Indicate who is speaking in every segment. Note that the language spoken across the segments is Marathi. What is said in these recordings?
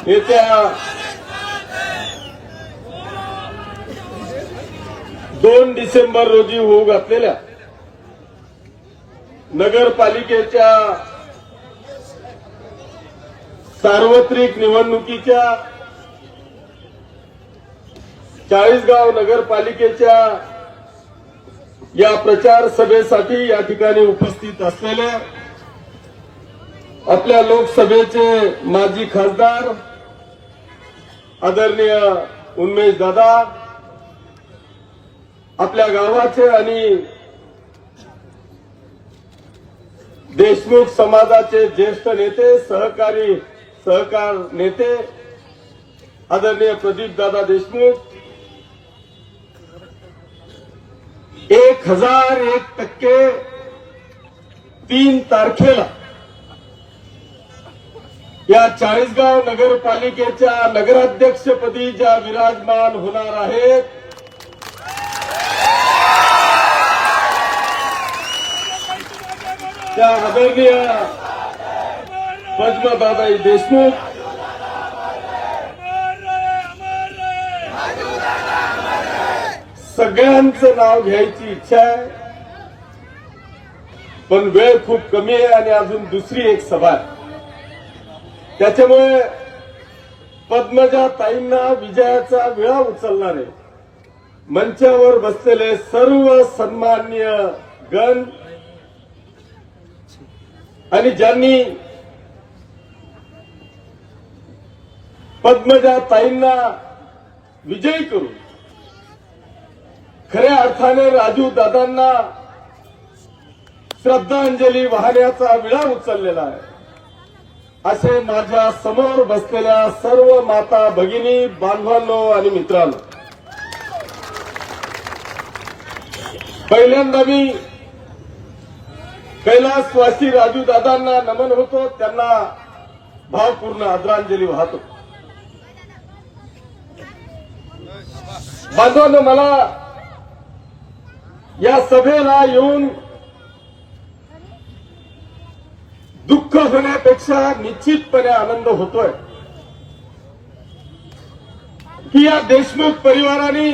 Speaker 1: येत्या 2 डिसेंबर रोजी होऊ घातलेल्या नगरपालिकेच्या सार्वत्रिक निवडणुकीच्या चाळीसगाव नगरपालिकेच्या या प्रचार सभेसाठी या ठिकाणी उपस्थित असलेले आपल्या लोकसभेचे माजी खासदार आदरणीय उन्मेष दादा, आपल्या गावाचे आणि देशमुख समाजाचे ज्येष्ठ नेते सहकार नेते आदरणीय प्रदीप दादा देशमुख, 1001% 3 तारखेला या चाळीसगाव नगरपालिकेच्या नगराध्यक्षपदी ज्या विराजमान होणार आहेत त्या आदरणीय पद्मदादाई देशमुख सगळ्यांचं नाव घ्यायची इच्छा आहे, पण वेळ खूप कमी आहे आणि अजून दुसरी एक सभा आहे. त्याच्यामुळे पद्मजा ताईंना विजयाचा विळा उचलणारे मंचावर बसलेले सर्व सन्माननीय गण आणि ज्यांनी पद्मजा ताईंना विजयी करून खऱ्या अर्थाने राजू दादांना श्रद्धांजली वाहण्याचा विळा उचललेला आहे, असे माझ्या समोर बसलेल्या सर्व माता भगिनी बांधवांनो आणि मित्रांनो, पहिल्यांदा मी कैलासवासी राजू दादांना नमन होतो, त्यांना भावपूर्ण आदरांजली वाहतो. बांधवांनो, मला या सभेला येऊन दुःख होण्यापेक्षा निश्चितपणे आनंद होतोय की या देशमुख परिवाराने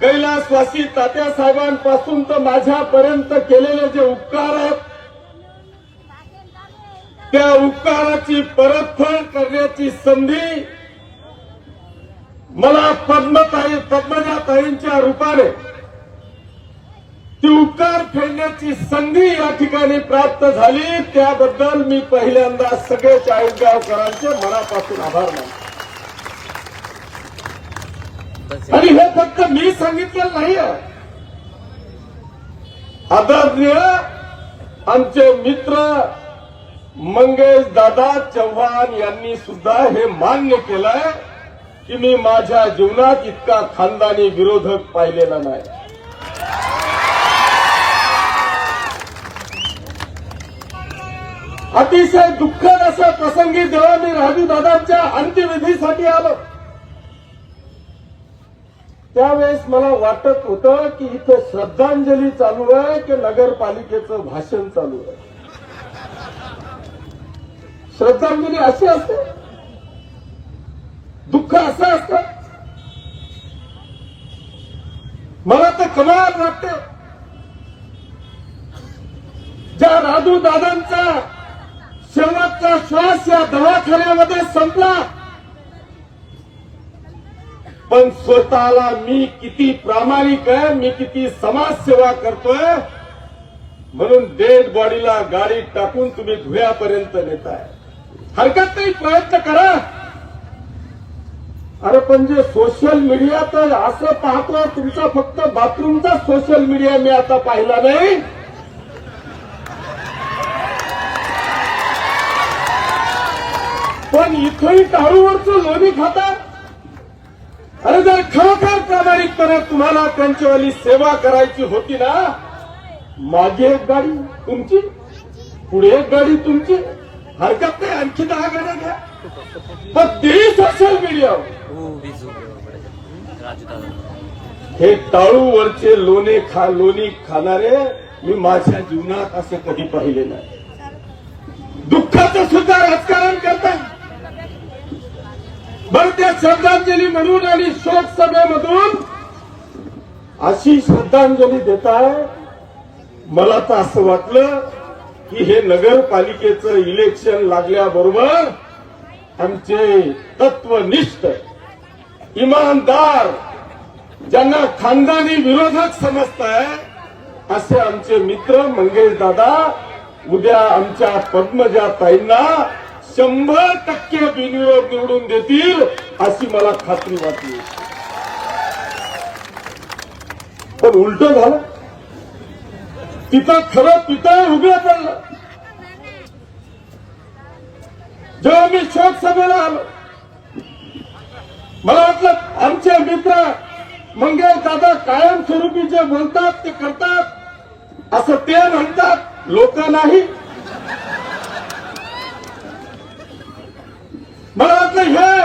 Speaker 1: कैलासवासी तात्यासाहेबांपासून तर माझ्यापर्यंत केलेले जे उपकार आहेत त्या उपकाराची परतफेड करण्याची संधी मला पद्मजा ताईंच्या रूपाने ती उपकार फेडण्याची संधी या ठिकाणी प्राप्त झाली. त्याबद्दल मी पहिल्यांदा सगळे चाळीसगावकरांचे मनापासून आभार मानतो. आणि हे फक्त मी सांगितलेलं नाही, आदरणीय आमचे मित्र मंगेश दादा चव्हाण यांनी सुद्धा हे मान्य केलंय की मी माझ्या जीवनात इतका खानदानी विरोधक पाहिलेला नाही. अतिशय दुःखद असा प्रसंगी जेव्हा मी राजू दादांच्या अंत्यविधीसाठी आलो त्यावेळेस मला वाटत होतं की इथं श्रद्धांजली चालू आहे की नगरपालिकेचं भाषण चालू आहे. श्रद्धांजली अशी असते, दुःख असं असतं. मला तर कमाल वाटते ज्या राजू दादांचा शेवटचा श्वास या दवाखान्यामध्ये संपला, पण स्वतःला मी किती प्रामाणिक आहे, मी किती समाजसेवा करतोय म्हणून डेड बॉडीला गाडीत टाकून तुम्ही धुळ्यापर्यंत नेताय. हरकत नाही, प्रयत्न करा. अरे पण जे सोशल मीडिया तर असं पाहतो, तुमचा फक्त बाथरूमचा सोशल मीडिया मी आता पाहिला नाही, पण इथंही टाळूवरचं लोणी खाता. अरे जर खरोखर प्रामाणिकपणे तुम्हाला त्यांच्यावाली सेवा करायची होती ना, मागे एक गाडी तुमची, पुढे एक गाडी तुमची, हरकत नाही, आणखी 10 गाड्या घ्या, पण तेही सोशल मीडियावर. हे टाळूवरचे लोणी खाणारे मी माझ्या जीवनात असं कधी पाहिले नाही. दुःखाचं सुद्धा राजकारण करतात. बरं, त्या श्रद्धांजली म्हणून आणि शोक सभेमधून अशी श्रद्धांजली देताय. मला तर असं वाटलं की हे नगरपालिकेचं इलेक्शन लागल्याबरोबर आमचे तत्वनिष्ठ, इमानदार, ज्यांना खानदानी विरोधक समजताय असे आमचे मित्र मंगेश दादा उद्या आमच्या पद्मजा ताईंना 100% बिनविरोध निवडून देतील अशी मला खात्री वाटली. पण उलट झालं. तिथं खरं पितळ उघडं पडलं. जेव्हा मी शोक सभेला आलो, मला वाटलं आमचे मित्र मंगेश दादा कायमस्वरूपी जे बोलतात ते करतात असं ते म्हणतात, लोक नाही. मला वाटलं हे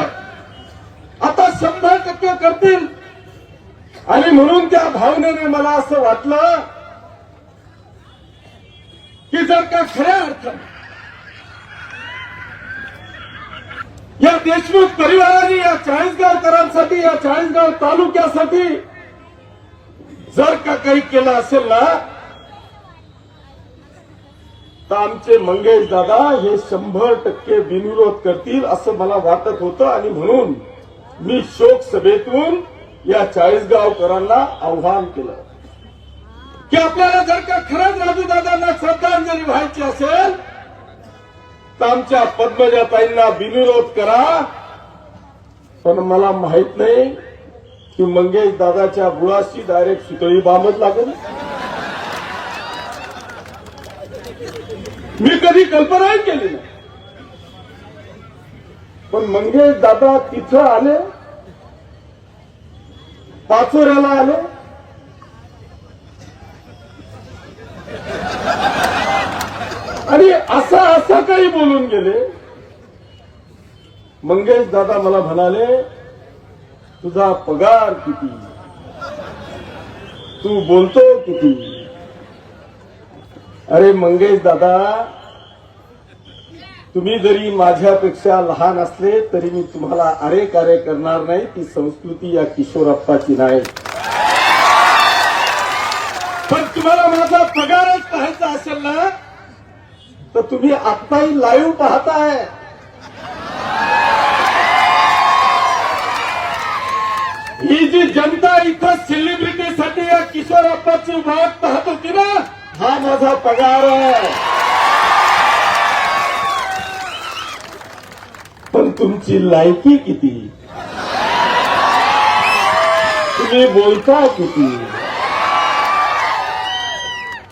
Speaker 1: आता 100% करतील आणि म्हणून त्या भावनेने मला असं वाटलं की जर का खऱ्या अर्थाने या देशमुख परिवाराने या चाळीसगावकरांसाठी, या चाळीसगाव तालुक्यासाठी जर का काही केलं असेल ना, तर आमचे मंगेश दादा हे 100% बिनविरोध करतील असं मला वाटत होतं. आणि म्हणून मी शोक सभेतून या चाळीसगावकरांना आव्हान केलं की आपल्याला जर का खरंच राजूदादांना श्रद्धांजली व्हायची असेल तर आमच्या पद्मजाताईंना बिनविरोध करा. पण मला माहित नाही की मंगेश दादाच्या बुळाशी डायरेक्ट सुतळी बांधत लागेल. मी कधी कल्पनाही केली नाही. पण मंगेश दादा तिथं आले, पाचोऱ्याला आले, आणि असं काही बोलून गेले. मंगेश दादा मला म्हणाले, तुझा पगार किती, तू बोलतो किती. अरे मंगेश दादा, तुम्ही जरी माझ्यापेक्षा लहान असले तरी मी तुम्हाला अरे कार्य करणार नाही. ती संस्कृती या किशोरप्पाची नाही. पण तुम्हाला माझा पगारच पाहायचा असेल ना, तर तुम्ही आत्ताही लाईव्ह पाहताय. ही जी जनता इथं सेलिब्रिटीसाठी या किशोरप्पाची वाट पाहत होती ना, हा माझा पगार आहे. पण तुमची लायकी किती, तुम्ही बोलता किती.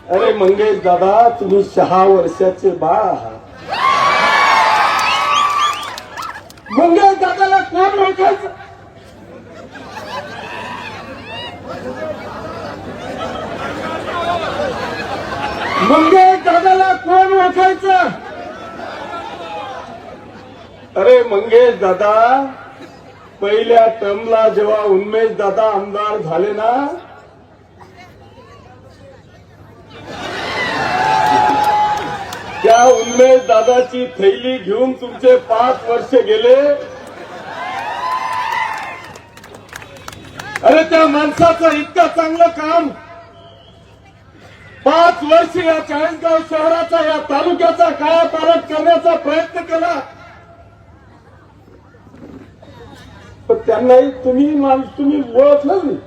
Speaker 1: अरे मंगेश दादा, तुम्ही 6 वर्षाचे बाळ आहात. मंगेश दादाला कोण ओळखायचं? मंगेश दादाला कोण ओळखायचं? अरे मंगेश दादा, पहिल्या टर्मला जेव्हा उन्मेष दादा आमदार झाले ना, त्या उन्मेष दादाची थैली घेऊन तुमचे 5 वर्ष गेले. अरे त्या माणसाचं इतकं चांगलं काम 5 वर्ष या चाळीसगाव शहराचा, या तालुक्याचा कायापालट करण्याचा प्रयत्न केला. पण त्यांनाही तुम्ही ओळखलं नाही.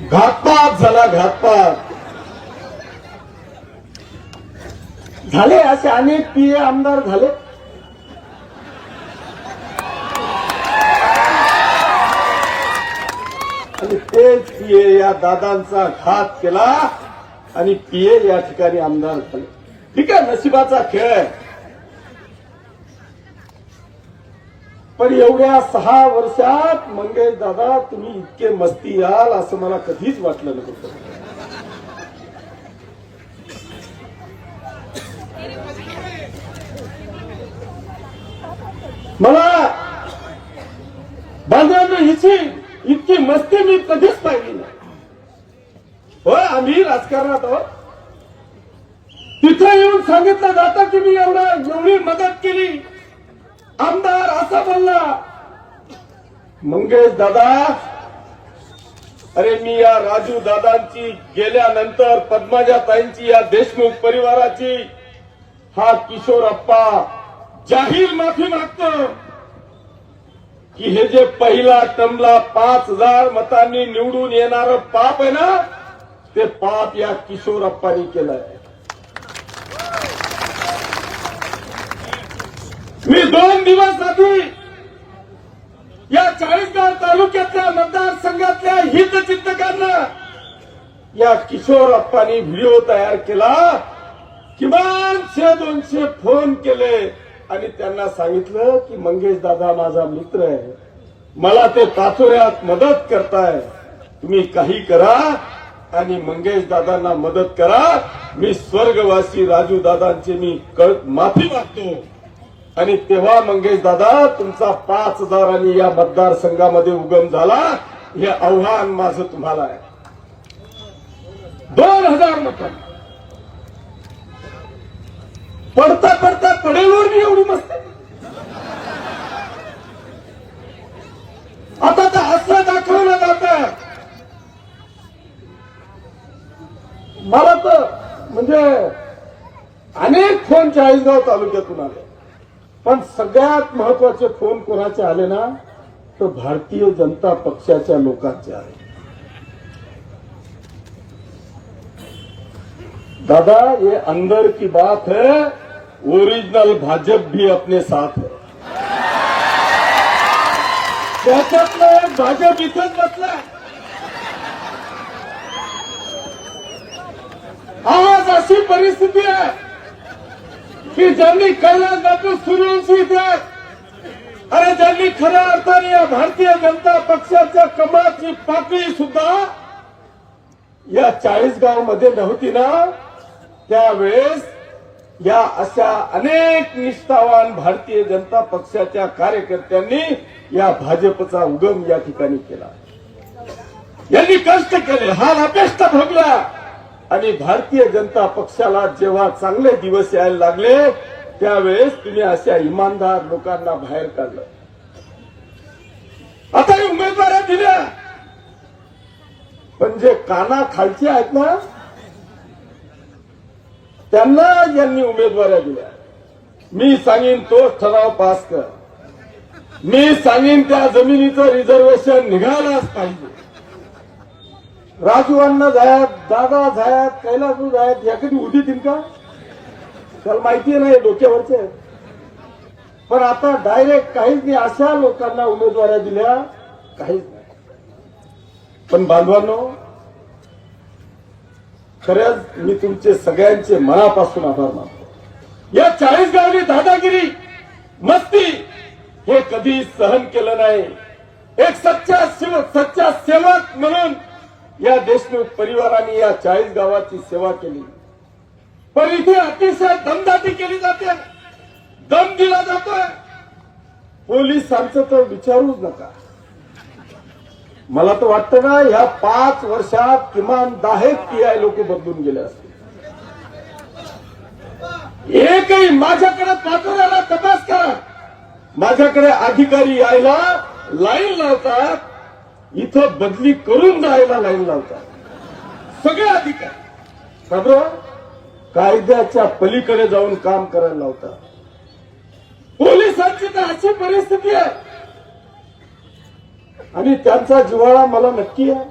Speaker 1: घातपात झाला, घातपात झाले. असे अनेक पीए आमदार झाले. आणि तेच पीए या दादांचा घात केला आणि पीए या ठिकाणी आमदार झाले. ठीक आहे, नशिबाचा खेळ आहे. पण एवढ्या 6 वर्षात मंगेश दादा तुम्ही इतके मस्ती याल असं मला कधीच वाटलं नव्हतं. मला बांधवांना हिची इतकी मस्ती मी कधीच पाहिली नाही. होय, आम्ही राजकारणात आहोत. तिथे येऊन सांगितलं जातं की मी एवढी मदत केली, आमदार असा बोलला, मंगेश दादा, अरे मी या राजू दादांची गेल्यानंतर पद्मजाताईंची, या देशमुख परिवाराची, हा किशोरप्पा जाहीर माफी मागतो की हे जे पहिला टर्मला 5,000 मतांनी निवडून येणारं पाप आहे ना, ते पाप या किशोरप्पांनी केलंय. मी 2 दिवस आधी या चाळीसगाव तालुक्यातल्या मतदारसंघातल्या हितचिंतकांना या किशोरप्पांनी व्हिडिओ तयार केला. किमान 100-200 फोन केले आणि त्यांना सांगितलं की मंगेश दादा माझा मित्र आहे, मला ते पाचोऱ्यात मदत करताय, तुम्ही काही करा आणि मंगेश दादांना मदत करा. मी स्वर्गवासी राजू दादांचे मी माफी मागतो. आणि तेव्हा मंगेश दादा तुमचा 5,000 या मतदारसंघामध्ये उगम झाला. हे आव्हान माझं तुम्हाला आहे. 2,000 मत पडता पडता पडेलवर मी एवढी मस्त. आता तर असं दाखवलं जातं. मला तर म्हणजे अनेक फोन चाळीसगाव तालुक्यातून आले, पण सगळ्यात महत्वाचे फोन कोणाचे आले ना, तर भारतीय जनता पक्षाच्या लोकांचे आले. दादा ये अंदर की बात है, ओरिजिनल भाजप भी अपने साथ है. त्याच्यातलं भाजप इथंच बसलाय. आज अशी परिस्थिती आहे की ज्यांनी कैलासबापू सूर्यवंशी इथे, अरे ज्यांनी खऱ्या अर्थाने या भारतीय जनता पक्षाच्या कमळाची पाकळी सुद्धा या चाळीसगावमध्ये नव्हती ना, त्यावेळेस या अशा अनेक निष्ठावान भारतीय जनता पक्षाच्या कार्यकर्त्यांनी या भाजपचा उगम या ठिकाणी केला. यांनी कष्ट केले, हाल अपेष्टा भोगल्या आणि भारतीय जनता पक्षाला जेव्हा चांगले दिवस यायला लागले त्यावेळेस तुम्ही अशा इमानदार लोकांना बाहेर काढलं. आता उमेदवाऱ्या दिल्या, पण जे काना खालचे आहेत ना त्यांना यांनी उमेदवाऱ्या दिल्या. मी सांगेन तोच ठराव पास कर, मी सांगेन त्या जमिनीचं रिझर्वेशन निघायलाच पाहिजे. राजू अण्णा जायत, दादा जायत, कैलासू जायत, या कधी उठीतील का? त्याला माहिती नाही, डोक्यावरचे. पण आता डायरेक्ट काहीच नाही, अशा लोकांना उमेदवाऱ्या दिल्या, काहीच नाही. पण बांधवांनो, खरंच मी तुमचे सगळ्यांचे मनापासून आभार मानतो. या चाळीसगावनी दादागिरी, मस्ती हे कधी सहन केलं नाही. एक सच्चा सेवक म्हणून या देशमुख परिवाराने या 40 गावाची सेवा केली. पण इथे अतिशय दमदाटी केली जाते, दम दिला जातोय. पोलिसांचं तर विचारूच नका. मला तर वाटतं ना, ह्या 5 वर्षात किमान 10 PI लोक बदलून गेले असतील. एकही माझ्याकडे पाठवण्याला तपास करा. माझ्याकडे अधिकारी यायला लाईन लावतात, इथं बदली करून जायला लाईन लावतात सगळे अधिकारी. खबर कायद्याच्या पलीकडे जाऊन काम करायला लावतात. पोलिसांची तर अशी परिस्थिती आहे आणि त्यांचा जिव्हाळा मला नक्की आहे.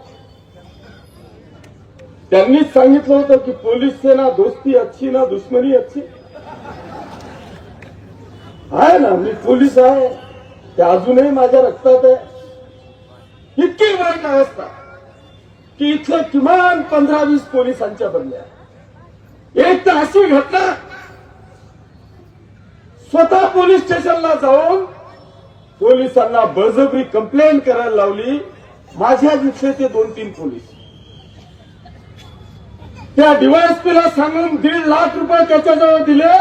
Speaker 1: त्यांनीच सांगितलं होतं की पोलीस से ना दोस्ती अच्छी ना दुश्मनी अच्छी. आहे ना, मी पोलीस आहे, ते अजूनही माझ्या रक्तात आहे. इतकी वाईट अवस्था की इथं किमान 15-20 पोलिसांच्या बदल्या. एक तर अशी घटना, स्वतः पोलीस स्टेशनला जाऊन पोलिसांना बळजबरी कंप्लेंट करायला लावली. माझ्या जिथे ते 2-3 पोलीस त्या डीवायएसपीला सांगून 1.5 लाख रुपये त्याच्याजवळ दिले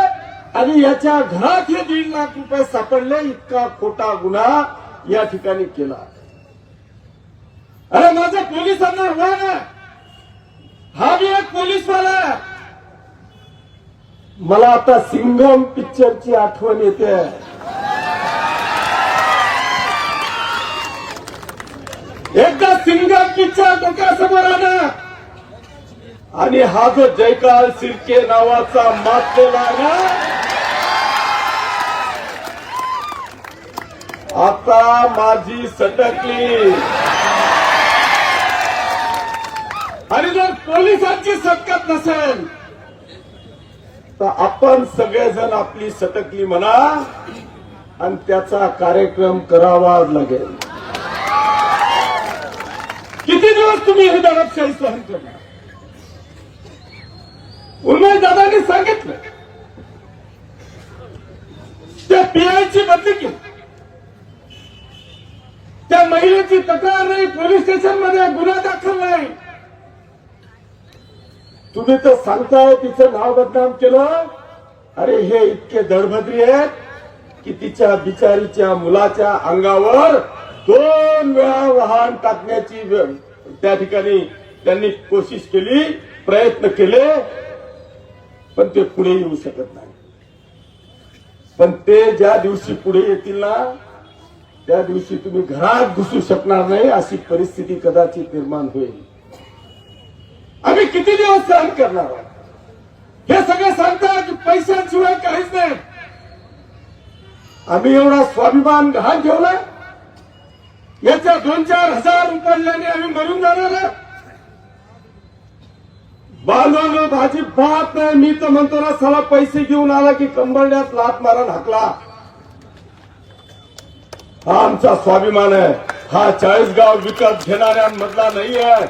Speaker 1: आणि याच्या घरात हे 1.5 लाख रुपये सापडले. इतका खोटा गुन्हा या ठिकाणी केला. अरे माझ्या पोलिसांना आव्हान आहे, हा बी एक पोलीसवाला आहे. मला आता सिंघम पिक्चरची आठवण येते. एकदा सिंगापूरच्या डोक्यासमोर आणा आणि हा जो जयकाल शिर्के नावाचा मातलेला ना, आता माझी सटकली. आणि जर पोलिसांची सटकत नसेल तर आपण सगळेजण आपली सटकली म्हणा आणि त्याचा कार्यक्रम करावा लागेल. किती दिवस तुम्ही ही दडपशाही सहन करणार? उन्मेष दादांनी सांगितलं त्या पीआयची बदली केली, त्या महिलेची तक्रार नाही, पोलीस स्टेशनमध्ये गुन्हा दाखल नाही. तुम्ही तर सांगताय तिचं नाव बदनाम केलं. अरे हे इतके दडभद्री आहेत की तिच्या बिचारीच्या मुलाच्या अंगावर 2 वेळा वाहन टाकण्याची त्या ठिकाणी त्यांनी कोशिश केली, प्रयत्न केले, पण ते पुढे येऊ शकत नाही. पण ते ज्या दिवशी पुढे येतील ना, त्या दिवशी तुम्ही घरात घुसू शकणार नाही, अशी परिस्थिती कदाचित निर्माण होईल. आम्ही किती दिवस सहन करणार आहोत? हे सगळे सांगतात की पैशांशिवाय काहीच नाही. आम्ही एवढा स्वाभिमान गहाण ठेवला, याच्या 2-4 हजार रुपयाने आम्ही मरून जाणार. बांधवानं भाजी पाहत नाही. मी तर म्हणतो ना, साला पैसे घेऊन आला की कंबरड्यात लात मारून हाकला. हा आमचा स्वाभिमान आहे. हा 40 गाव विकत घेणाऱ्यांमधला नाही आहे.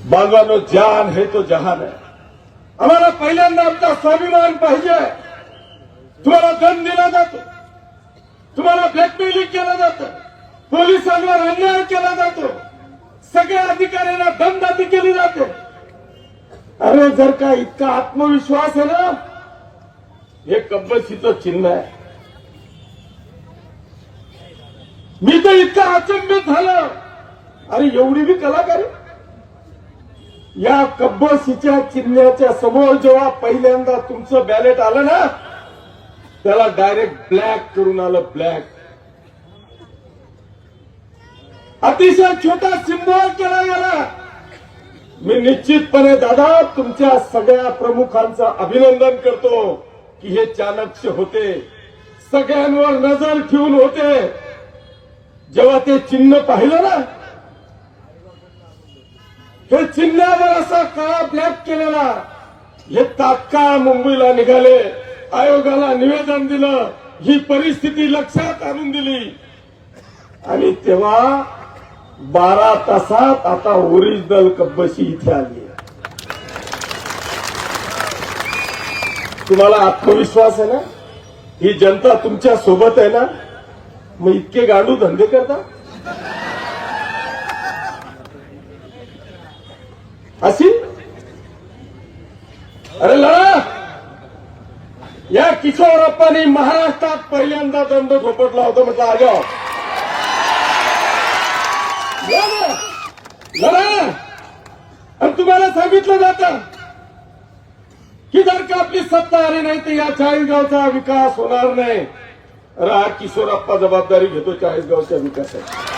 Speaker 1: बांधवानो, जान है तो जहान है. आम्हाला पहिल्यांदा आमचा स्वाभिमान पाहिजे. तुम्हाला दंड दिला जातो, तुम्हाला ब्लॅकमेलिंग केलं जातं, पोलिसांवर अन्याय केला जातो, सगळ्या अधिकाऱ्यांना दमदाटी केली जाते. अरे जर का इतका आत्मविश्वास आहे ना, हे कब्बशीचं चिन्ह आहे. मी तर इतका अचंबित झालं. अरे एवढी बी कलाकारी. या कब्बशीच्या चिन्हाच्या समोर जेव्हा पहिल्यांदा तुमचं बॅलेट आलं ना, त्याला डायरेक्ट ब्लॅक करून आलं. ब्लॅक अतिशय छोटा सिम्बॉल केला गेला. मी निश्चितपणे दादा तुमच्या सगळ्या प्रमुखांचं अभिनंदन करतो की हे चाणक्य होते, सगळ्यांवर नजर ठेवून होते. जेव्हा ते चिन्ह पाहिलं ना, हे चिन्हावर असा काळा ब्लॅक केलेला, हे तात्काळ मुंबईला निघाले, आयोगाला निवेदन दिलं, ही परिस्थिती लक्षात आणून दिली. आणि तेव्हा 12 तासात आता ओरिजिनल कब्बशी इथे आली. तुम्हाला आत्मविश्वास आहे ना? ही जनता तुमच्या सोबत आहे ना? मग इतके गाडू धंदे करता अशी? अरे लढा. या किशोरप्पांनी महाराष्ट्रात पहिल्यांदा दंड झोपटला होता. म्हटलं आजा लढा. आणि तुम्हाला सांगितलं जातं की जर का आपली सत्ता आली नाही तर या 40 गावचा विकास होणार नाही. अरे हा किशोरप्पा जबाबदारी घेतो 40 गावच्या विकासाची.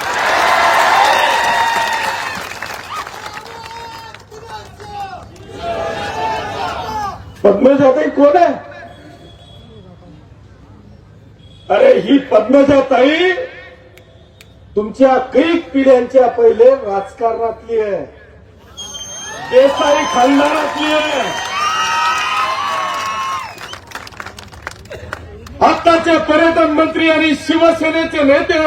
Speaker 1: पद्मजाताई कोण आहे? अरे ही पद्मजाताई तुमच्या कैक पिढ्यांच्या पहिले राजकारणातली आहे, देसाई खानदानातली आहे. आत्ताचे पर्यटन मंत्री आणि शिवसेनेचे नेते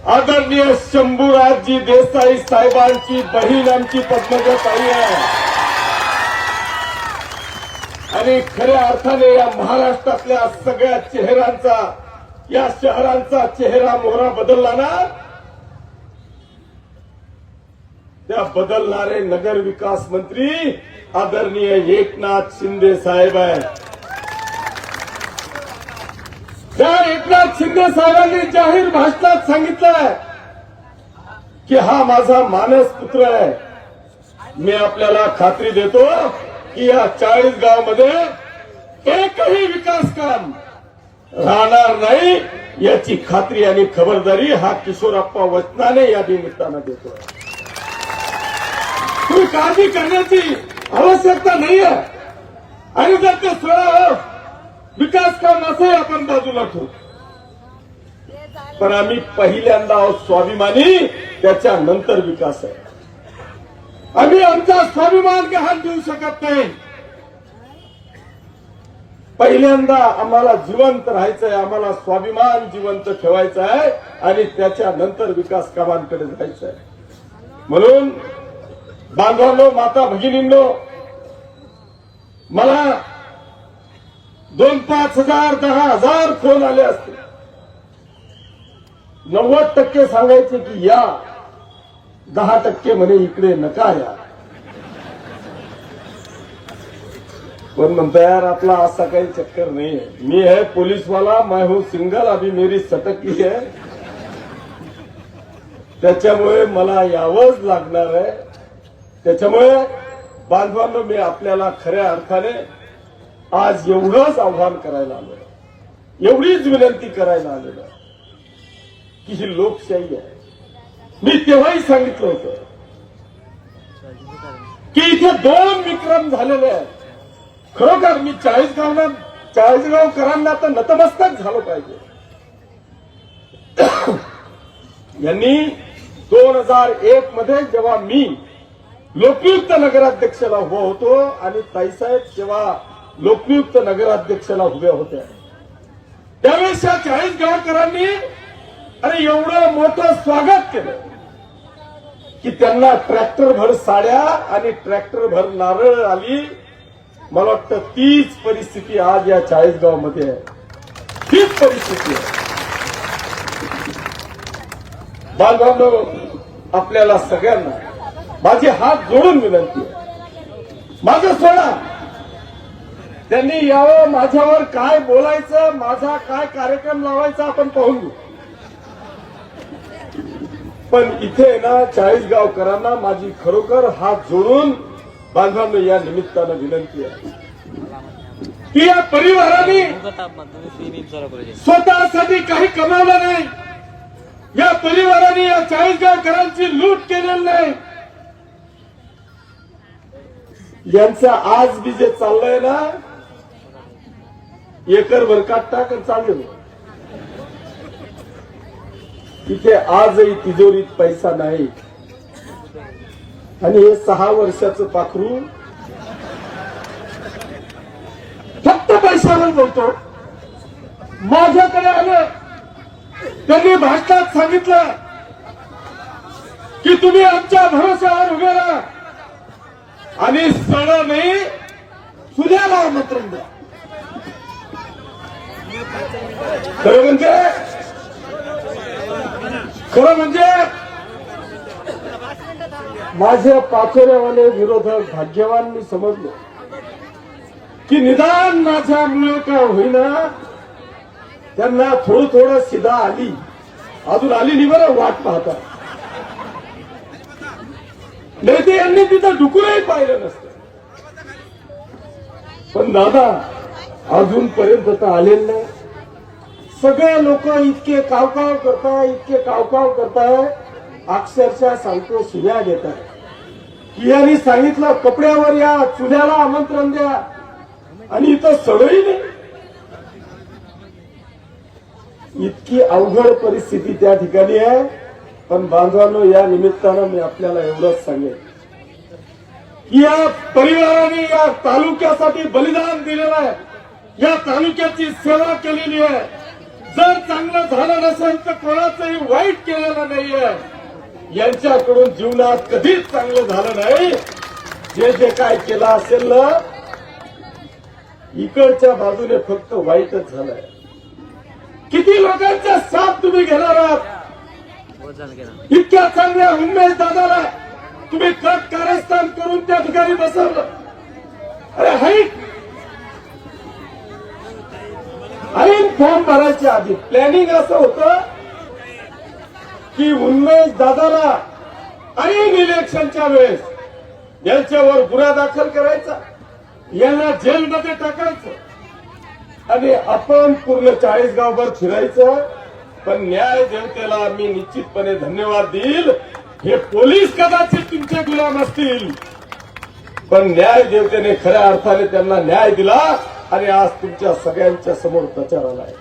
Speaker 1: आदरणीय शंभूराजजी देसाई साहेबांची बहीण आमची पद्मजाताई आहे. आणि खऱ्या अर्थाने या महाराष्ट्रातल्या सगळ्या चेहऱ्यांचा, या शहरांचा चेहरा मोहरा बदलला ना, त्या बदलणारे नगर विकास मंत्री आदरणीय एकनाथ शिंदे साहेब आहे. त्या एकनाथ शिंदे साहेबांनी जाहीर भाषणात सांगितलंय की हा माझा मानस पुत्र आहे. मी आपल्याला खात्री देतो की या 40 गावामध्ये एकही विकास काम राहणार नाही याची खात्री आणि खबरदारी हा किशोरप्पा वचनाने या निमित्तानं देतो. तुम्ही काळजी करण्याची आवश्यकता नाहीये. आणि जर ते स्वतः विकास काम असे आपण बाजूला ठेवू, पण आम्ही पहिल्यांदा आहोत स्वाभिमानी, त्याच्यानंतर विकास आहे. आम्ही आमचा स्वाभिमान गहाण देऊ शकत नाही. पहिल्यांदा आम्हाला जिवंत राहायचंय, आम्हाला स्वाभिमान जिवंत ठेवायचा आहे आणि त्याच्यानंतर विकास कामांकडे जायचंय. म्हणून बांधवांनो, माता भगिनींनो, मला 2-5 हजार 10,000 फोन आले असते. 90% सांगायचे की या, 10% म्हणे इकडे नका या. पण म्हणता यार आपला असा काही चक्कर नहीं है. मी है पुलिस वाला, मैं हूं सिंगल, अभी मेरी सटकी है, त्याच्यामुळे मला यावंच लागणार आहे. त्याच्यामुळे बांधवांनो, मी आपल्याला खऱ्या अर्थाने आज एवढंच आव्हान करायला आलो, एवढीच विनंती करायला आलेलो की ही लोकशाही आहे. मी तेव्हाही सांगितलं होतं की इथे 2 विक्रम झालेले आहेत. खरोखर मी चाळीसगावकरांना तर नतमस्तक झालं पाहिजे. यांनी 2001 मध्ये जेव्हा मी लोकनियुक्त नगराध्यक्षाला उभा होतो आणि ताईसाहेब जेव्हा लोकनियुक्त नगराध्यक्षाला उभ्या होत्या, त्यावेळेस या चाळीसगावकरांनी अरे एवढं मोठं स्वागत केलं की त्यांना ट्रॅक्टरभर साड्या आणि ट्रॅक्टरभर नारळ आली. मला वाटतं तीच परिस्थिती आज या चाळीसगावमध्ये आहे. तीच परिस्थिती आहे. बांधवांनो, आपल्याला सगळ्यांना माझे हात जोडून विनंती आहे, माझं सोडा. त्यांनी यावं, माझ्यावर काय बोलायचं, माझा काय कार्यक्रम लावायचा आपण पाहून घेऊ. पण इथे ना चाळीसगावकरांना माझी खरोखर हात जोडून बांधवांनो या निमित्तानं विनंती आहे की या परिवाराने स्वतःसाठी काही कमावलं नाही. या परिवाराने या चाळीसगावकरांची लूट केलेली नाही. यांचं आज बी जे चाललंय ना, एकरभर काट टाक चालले. इथे आजही तिजोरीत पैसा नाही आणि हे 6 वर्षाचं पाखरू फक्त पैशावर बोलतो. माझ्याकडे आलं, त्यांनी भाषणात सांगितलं की तुम्ही आमच्या भरोश्यावर उभे राहा आणि सण नाही सुद्याला आमंत्रण द्या. खरं म्हणजे माझे पाचोऱ्यावाले विरोधक भाग्यवान मी समजलो की निदान माझ्यामुळे काय होईना त्यांना थोडं सिधा आली, अजून आली नाही बरं, वाट पाहता. नाही ते यांनी तिथं डुकूनही पाहिलं नसतं. पण दादा अजूनपर्यंत तर आलेलं नाही. सगळे लोक इतके कावकाव करताय, इतके कावकाव करताय, अक्षरशः सांगतो शिव्या देतात. यांनी सांगितलं कपड्यावर या, चुल्याला आमंत्रण द्या, आणि इथं सडही नाही. इतकी अवघड परिस्थिती त्या ठिकाणी आहे. पण बांधवांनो, या निमित्तानं मी आपल्याला एवढंच सांगेन की या परिवाराने या तालुक्यासाठी बलिदान दिलेलं आहे, या तालुक्याची सेवा केलेली आहे. जर चांगलं झालं नसेल तर कोणाचंही वाईट केलेलं नाहीये. यांच्याकडून जीवनात कधीच चांगलं झालं नाही. जे काय केलं असेल ना, इकडच्या बाजूने फक्त वाईटच झालंय. किती लोकांचा साथ तुम्ही घेणार आहात? इतक्या चांगल्या उमेश दादाला तुम्ही कट कारस्थान करून त्या ठिकाणी बसवलं. अरे हाईट आणि फॉर्म भरायच्या आधी प्लॅनिंग असं होतं की उन्मेष दादाला आणि इलेक्शनच्या वेळेस यांच्यावर गुन्हा दाखल करायचा, यांना जेलमध्ये टाकायचं. आणि आपण पूर्ण 40 गावभर फिरायचं. पण न्याय देवतेला मी निश्चितपणे धन्यवाद देईल. हे पोलीस कदाचित तुमचे गुलाम असतील, पण न्याय देवतेने खऱ्या अर्थाने त्यांना न्याय दिला आणि आज तुमच्या सगळ्यांच्या समोर प्रचाराला आहे.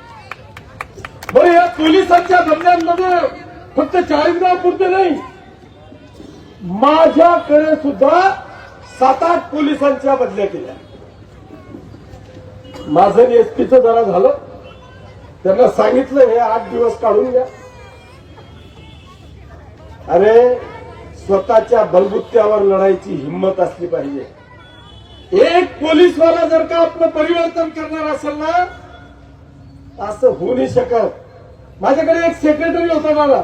Speaker 1: बरं, या पोलिसांच्या बदल्यांमध्ये फक्त 40 गाव पुरते नाही, माझ्याकडे सुद्धा 7-8 पोलिसांच्या बदल्या केल्या. माझं एसपीचं जरा झालं, त्यांना सांगितलं हे 8 दिवस काढून घ्या. अरे, स्वतःच्या बलबुत्त्यावर लढायची हिंमत असली पाहिजे. एक पोलीसवाला जर का आपलं परिवर्तन करणार असेल ना, असं होऊ नाही शकत. माझ्याकडे एक सेक्रेटरी होता मला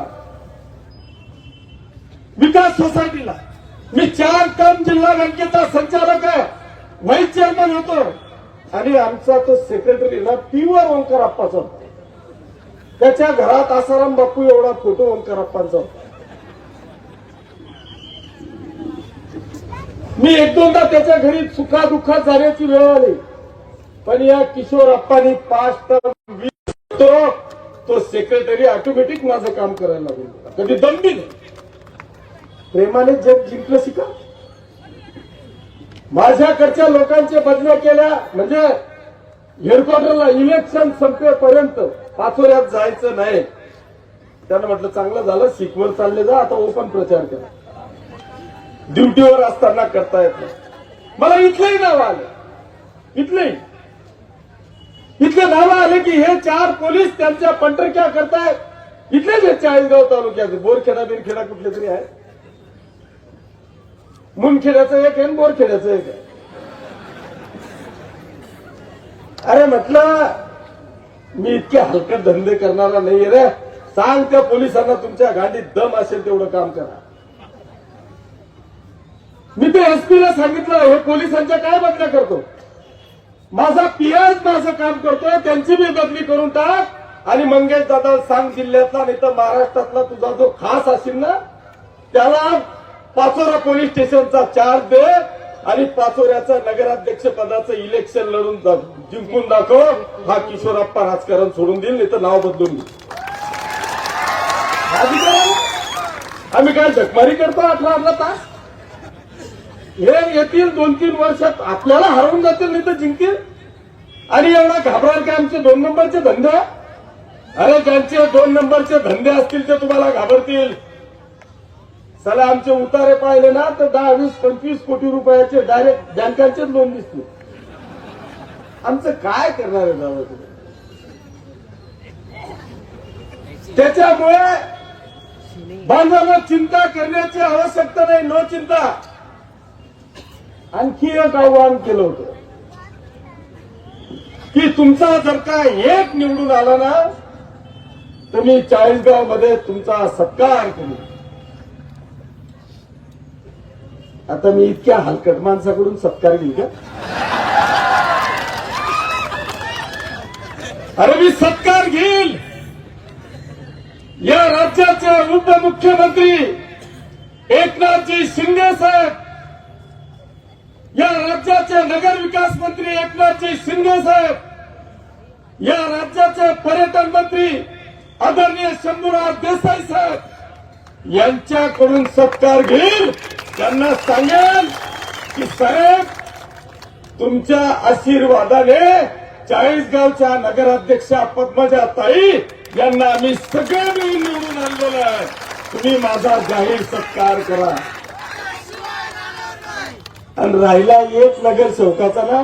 Speaker 1: विकास सोसायटीला. मी 4 टर्म जिल्हा बँकेचा संचालक आहे, व्हाईस चेअरमन होतो. आणि आमचा तो सेक्रेटरी ना प्युअर ओंकार अप्पाचा होता. त्याच्या घरात आसाराम बापू एवढा फोटो ओंकार अप्पांचा होता. मी 1-2दा त्याच्या घरी सुखादुःखात जाण्याची वेळ आली, पण या किशोर अप्पांनी 5 टर्म 20 तो सेक्रेटरी ऑटोमॅटिक माझं काम करायला लागून गेला. कधी दमबी नाही. प्रेमाने जग जिंकलं शिका. माझ्याकडच्या लोकांचे बदल्या केल्या म्हणजे हेडक्वार्टरला इलेक्शन संपेपर्यंत पाचोऱ्यात जायचं नाही. त्यानं म्हटलं चांगलं झालं, सिकवर चालले जा, आता ओपन प्रचार करा. ड्युटीवर असताना करता येत नाही. मला इथलेही नाव आलं, इथले नाव आले की हे 4 पोलीस त्यांच्या पंढरक्या करतायत. इथलेच हे 40गाव तालुक्याचे. बोरखेडा बिरखेडा कुठले तरी आहे, मुनखेड्याचं एक आहे, बोरखेड्याचं एक आहे. अरे म्हटलं मी इतके हलकट धंदे करणारा नाहीये रे. सांग त्या पोलिसांना तुमच्या गाडीत दम असेल तेवढं काम करा. मी ते एसपीला सांगितलं हे पोलिसांच्या काय बदल्या करतो. माझा पीआय माझं काम करतोय, त्यांची मी बदली करून टाक. आणि मंगेश दादा सांग जिल्ह्यातला नाही तर महाराष्ट्रातला तुझा जो खास असेल ना त्याला पाचोरा पोलीस स्टेशनचा चार्ज दे आणि पाचोऱ्याचं नगराध्यक्ष पदाचं इलेक्शन लढून जिंकून दाखव. हा किशोरप्पा राजकारण सोडून देईल, नाही तर नाव बदलून देईल. आम्ही काय झकमारी करतो 18 तास. हे येतील 2-3 वर्षात आपल्याला हरवून जातील, नाही तर जिंकतील. आणि एवढा घाबराल का आमचे 2 नंबरचे धंदे. अरे ज्यांचे 2 नंबरचे धंदे असतील ते तुम्हाला घाबरतील. चला आमचे उतारे पाहिले ना तर 10, 20, 25 कोटी रुपयाचे डायरेक्ट बँकांचेच लोन दिसते. आमचं काय करणार आहे दादा तुम्ही. त्याच्यामुळे बांधवांना चिंता करण्याची आवश्यकता नाही. नो चिंता. आणखी एक आव्हान केलं होतं की तुमचा जर का एक निवडून आला ना तर मी 40गाव मध्ये तुमचा सत्कार करू. आता मी इतक्या हलकट माणसाकडून सत्कार घेऊ का. अरे मी सत्कार घेईल. या राज्याचे उपमुख्यमंत्री एकनाथजी शिंदे साहेब, या राज्याचे नगर विकास मंत्री एकनाथजी शिंदे साहेब, या राज्याचे पर्यटन मंत्री आदरणीय शंभूराज देसाई साहेब यांच्याकडून सत्कार घेईल. त्यांना सांगेल की साहेब तुमच्या आशीर्वादाने 40गावच्या नगराध्यक्षा पद्मजा ताई यांना आम्ही सगळे मिळून निवडून आणलेलं आहे. तुम्ही माझा जाहीर सत्कार करा. आणि राहिला एक नगरसेवकाचा ना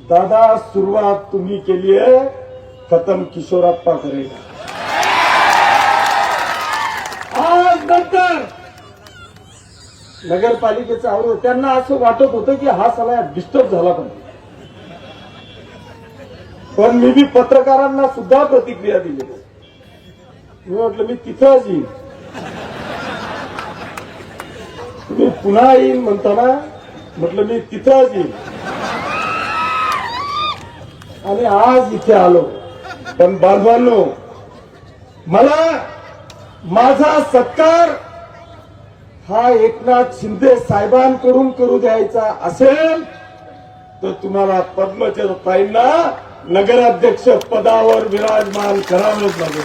Speaker 1: दादा, सुरुवात तुम्ही केली आहे, खतम किशोरप्पा करेल. आज नंतर नगरपालिकेचं आवड त्यांना असं वाटत होतं की हा सगळा डिस्टर्ब झाला पाहिजे. पण मी बी पत्रकारांना सुद्धा प्रतिक्रिया दिली. मी म्हटलं मी तिथंच येईन. तुम्ही पुन्हा येईन म्हणताना म्हटलं मी तिथंच येईन. आणि आज इथे आलो. पण बांधवांनो, मला माझा सत्कार हा एकनाथ शिंदे साहेबांकडून करू द्यायचा असेल तर तुम्हाला पद्मचरताईंना नगराध्यक्ष पदावर विराजमान करावंच लागेल.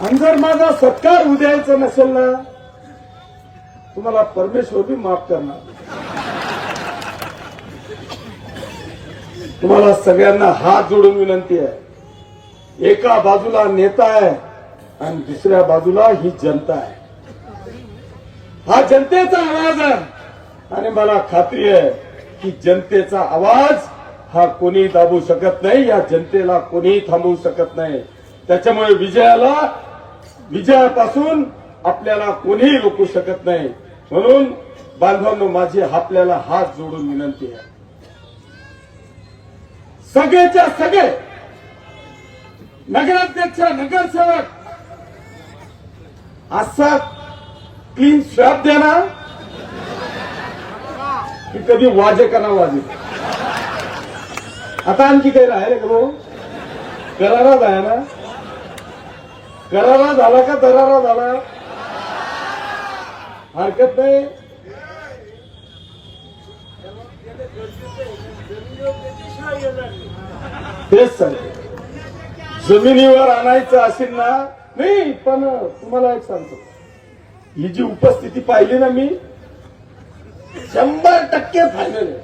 Speaker 1: आणि जर माझा सत्कार उद्यायचा नसेल ना, तुम्हाला परमेश्वर बी माफ करणार. तुम्हाला सगळ्यांना हात जोडून विनंती आहे, एका बाजूला नेता आहे आणि दुसऱ्या बाजूला ही जनता आहे. हा जनतेचा आवाज आहे आणि मला खात्री आहे की जनतेचा आवाज हा कोणी दाबू शकत नाही, या जनतेला कोणीही थांबवू शकत नाही. त्याच्यामुळे विजयापासून आपल्याला कोणीही रोखू शकत नाही. म्हणून बांधवांनो, माझी आपल्याला हात जोडून विनंती आहे, सगळेच्या सगळे नगराध्यक्ष नगरसेवक असा क्लीन स्वॅप द्या ना की कधी वाजे का ना वाजे. आता आणखी काही राहिले का भाऊ? करारा आहे ना? करारा झाला का दरारा झाला? हरकत नाही. तेच सांगतो, जमिनीवर आणायचं असेल ना. नाही, पण तुम्हाला एक सांगतो, ही जी उपस्थिती पाहिली ना मी, 100% फायनल आहे.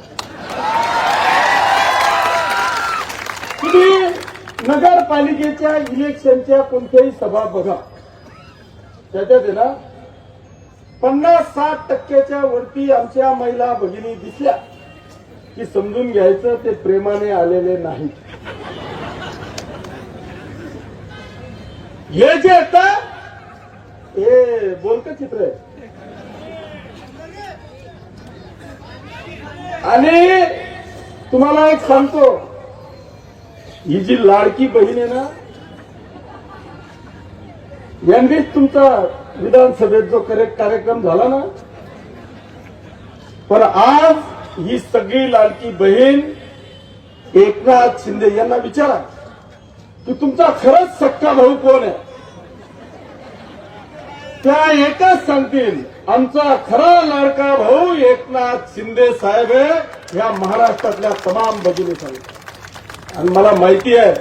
Speaker 1: तुम्ही नगरपालिकेच्या इलेक्शनच्या कोणत्याही सभा बघा, त्याच्यात आहे ना 50-60% वरती आमच्या महिला भगिनी दिसल्या की समजून घ्यायचं ते प्रेमाने आलेले नाहीत. हे जे येतं हे बोलतं चित्र आहे. आणि तुम्हाला एक सांगतो, ही जी लाडकी बहीण आहे ना, यांनीच तुमचा विधानसभेत जो कार्यक्रम झाला ना, पण आज ही सगळी लाडकी बहीण एकनाथ शिंदे यांना विचारा की तुमचा खरंच सक्का भाऊ कोण आहे. त्या एकच सांगतील, आमचा खरा लाडका भाऊ एकनाथ शिंदे साहेब आहे, ह्या महाराष्ट्रातल्या तमाम भगिनी सांगतील. आणि मला माहिती आहे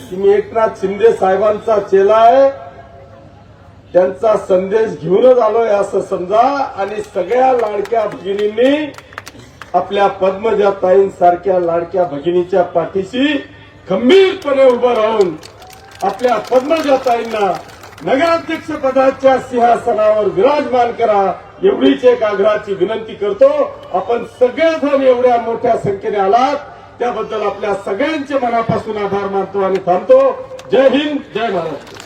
Speaker 1: की मी एकनाथ शिंदे साहेबांचा चेला आहे, त्यांचा संदेश घेऊनच आलोय असं समजा. आणि सगळ्या लाडक्या भगिनींनी आपल्या पद्मजाताईंसारख्या लाडक्या भगिनीच्या पाठीशी खंबीरपणे उभं राहून आपल्या पद्मजाताईंना नगराध्यक्ष पदाच्या सिंहासनावर विराजमान करा, एवढीच एक आग्रहाची विनंती करतो. आपण सगळेजण एवढ्या मोठ्या संख्येने आलात, त्याबद्दल आपल्या सगळ्यांचे मनापासून आभार मानतो आणि थांबतो. जय हिंद, जय महाराष्ट्र.